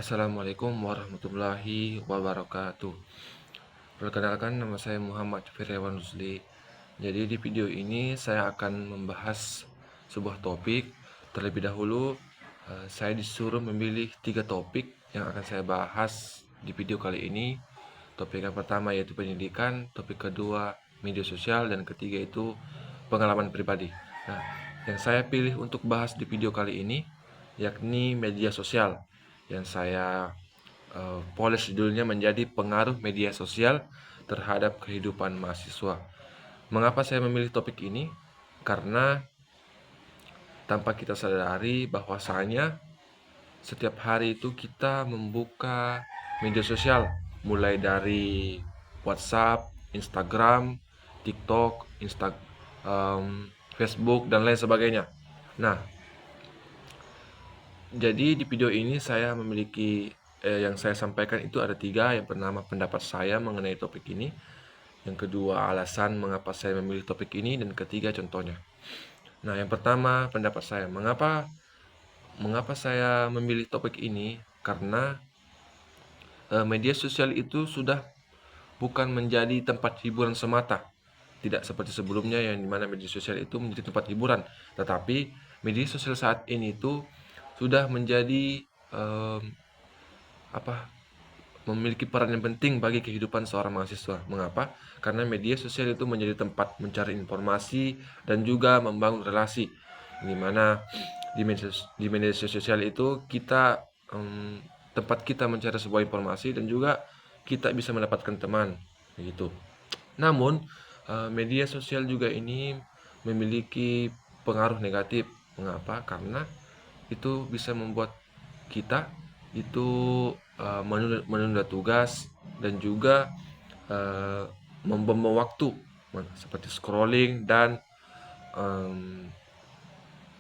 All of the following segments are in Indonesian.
Assalamualaikum warahmatullahi wabarakatuh. Perkenalkan, nama saya Muhammad Firyawan Rusli. Jadi di video ini saya akan membahas sebuah topik. Terlebih dahulu saya disuruh memilih 3 topik yang akan saya bahas di video kali ini. Topik yang pertama yaitu pendidikan, topik kedua media sosial, dan ketiga itu pengalaman pribadi. Nah, yang saya pilih untuk bahas di video kali ini yakni media sosial, yang saya polis judulnya menjadi pengaruh media sosial terhadap kehidupan mahasiswa. Mengapa saya memilih topik ini? Karena tanpa kita sadari bahwasanya setiap hari itu kita membuka media sosial, mulai dari WhatsApp, Instagram, TikTok, Facebook, dan lain sebagainya. Nah, jadi di video ini saya memiliki yang saya sampaikan itu ada 3. Yang pertama, pendapat saya mengenai topik ini. Yang kedua, alasan mengapa saya memilih topik ini. Dan ketiga, contohnya. Nah, yang pertama, pendapat saya. Mengapa saya memilih topik ini? Karena media sosial itu sudah bukan menjadi tempat hiburan semata. Tidak seperti sebelumnya yang dimana media sosial itu menjadi tempat hiburan. Tetapi media sosial saat ini itu sudah menjadi memiliki peran yang penting bagi kehidupan seorang mahasiswa. Mengapa? Karena media sosial itu menjadi tempat mencari informasi dan juga membangun relasi. Di mana di media sosial itu kita tempat kita mencari sebuah informasi dan juga kita bisa mendapatkan teman, begitu. Namun, media sosial juga ini memiliki pengaruh negatif. Mengapa? Karena itu bisa membuat kita itu menunda tugas dan juga membuang waktu seperti scrolling dan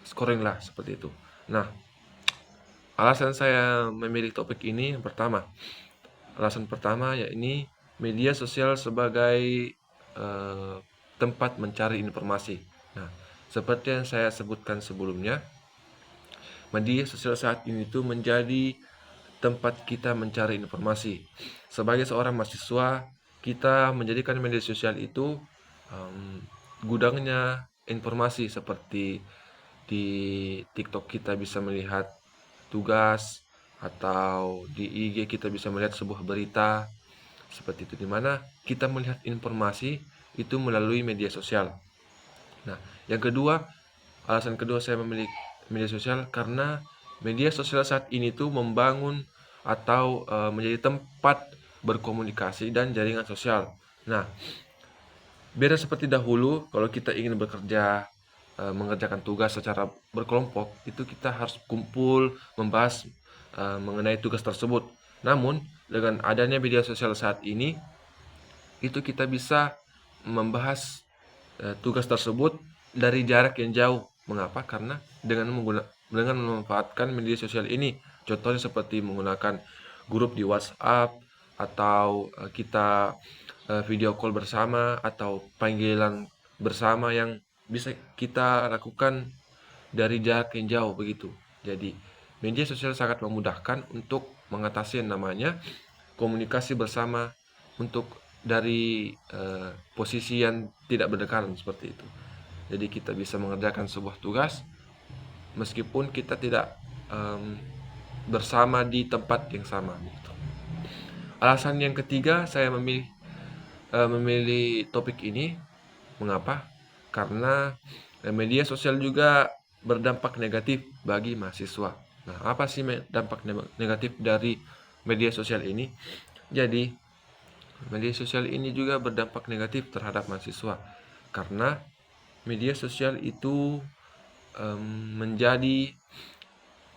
scoring lah, seperti itu. Nah, alasan saya memilih topik ini yang pertama. Alasan pertama yakni media sosial sebagai tempat mencari informasi. Nah, seperti yang saya sebutkan sebelumnya, media sosial saat ini tuh menjadi tempat kita mencari informasi. Sebagai seorang mahasiswa, kita menjadikan media sosial itu gudangnya informasi. Seperti di TikTok kita bisa melihat tugas, atau di IG kita bisa melihat sebuah berita, seperti itu, dimana kita melihat informasi itu melalui media sosial. Nah, yang kedua, alasan kedua saya memilih media sosial karena media sosial saat ini tuh membangun atau menjadi tempat berkomunikasi dan jaringan sosial. Nah, beda seperti dahulu, kalau kita ingin bekerja, mengerjakan tugas secara berkelompok, itu kita harus kumpul membahas mengenai tugas tersebut. Namun, dengan adanya media sosial saat ini, itu kita bisa membahas tugas tersebut dari jarak yang jauh. Mengapa? Karena dengan memanfaatkan media sosial ini, contohnya seperti menggunakan grup di WhatsApp, atau kita video call bersama, atau panggilan bersama yang bisa kita lakukan dari jarak yang jauh, begitu. Jadi, media sosial sangat memudahkan untuk mengatasi yang namanya komunikasi bersama untuk dari posisi yang tidak berdekatan, seperti itu. Jadi kita bisa mengerjakan sebuah tugas meskipun kita tidak bersama di tempat yang sama, gitu. Alasan yang ketiga saya memilih topik ini, mengapa? Karena media sosial juga berdampak negatif bagi mahasiswa. Nah, apa sih dampak negatif dari media sosial ini? Jadi, media sosial ini juga berdampak negatif terhadap mahasiswa karena media sosial itu menjadi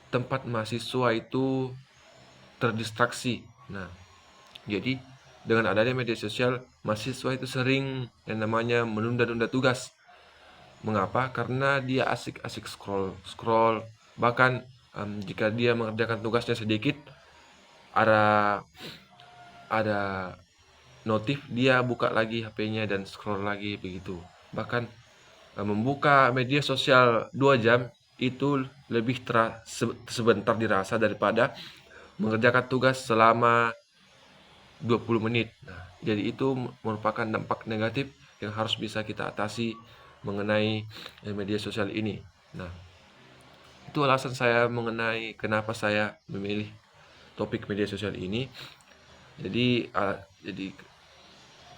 tempat mahasiswa itu terdistraksi. Nah, jadi dengan adanya media sosial, mahasiswa itu sering yang namanya menunda-nunda tugas. Mengapa? Karena dia asik-asik scroll. Bahkan jika dia mengerjakan tugasnya sedikit, ada ada notif, dia buka lagi HP-nya dan scroll lagi, begitu. Bahkan membuka media sosial 2 jam itu lebih sebentar dirasa daripada mengerjakan tugas selama 20 menit. Nah, jadi itu merupakan dampak negatif yang harus bisa kita atasi mengenai media sosial ini. Nah, itu alasan saya mengenai kenapa saya memilih topik media sosial ini. Jadi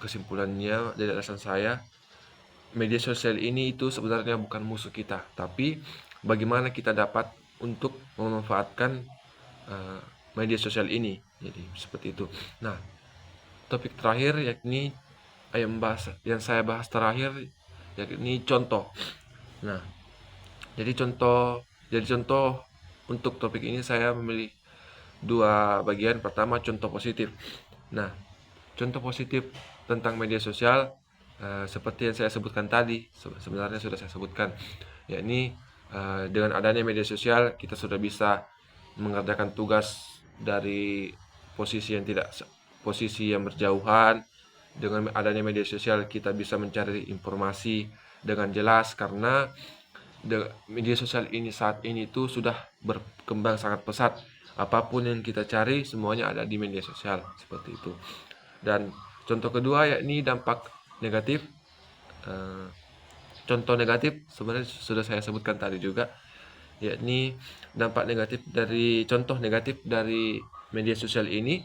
kesimpulannya dari alasan saya, media sosial ini itu sebenarnya bukan musuh kita, tapi bagaimana kita dapat untuk memanfaatkan uh, media sosial ini. Jadi seperti itu. Nah, topik terakhir yakni yang saya bahas terakhir yakni contoh. Nah, jadi contoh untuk topik ini saya memilih dua bagian. Pertama, contoh positif. Nah, contoh positif tentang media sosial seperti yang saya sebutkan tadi, sebenarnya sudah saya sebutkan, yakni dengan adanya media sosial kita sudah bisa mengerjakan tugas dari posisi yang berjauhan. Dengan adanya media sosial kita bisa mencari informasi dengan jelas karena media sosial ini saat ini tuh sudah berkembang sangat pesat. Apapun yang kita cari semuanya ada di media sosial seperti itu. Dan contoh kedua yakni dampak negatif. Eh, Contoh negatif sebenarnya sudah saya sebutkan tadi juga, yakni dampak negatif dari contoh negatif dari media sosial ini,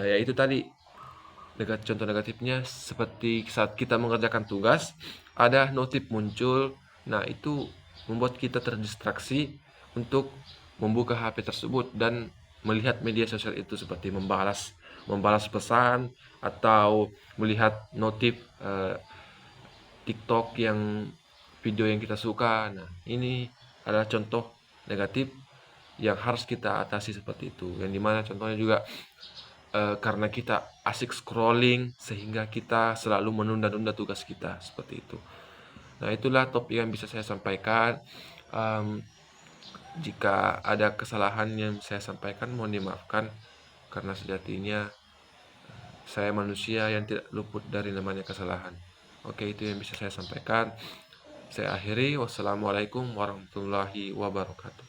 yaitu tadi contoh negatifnya seperti saat kita mengerjakan tugas ada notif muncul. Nah, itu membuat kita terdistraksi untuk membuka HP tersebut dan melihat media sosial itu seperti membalas membalas pesan atau melihat notif TikTok yang video yang kita suka. Nah, ini adalah contoh negatif yang harus kita atasi seperti itu. Yang dimana contohnya juga karena kita asik scrolling sehingga kita selalu menunda-nunda tugas kita seperti itu. Nah, itulah topik yang bisa saya sampaikan. Em, Jika ada kesalahan yang saya sampaikan mohon dimaafkan karena sejatinya saya manusia yang tidak luput dari namanya kesalahan. Oke, itu yang bisa saya sampaikan. Saya akhiri. Wassalamualaikum warahmatullahi wabarakatuh.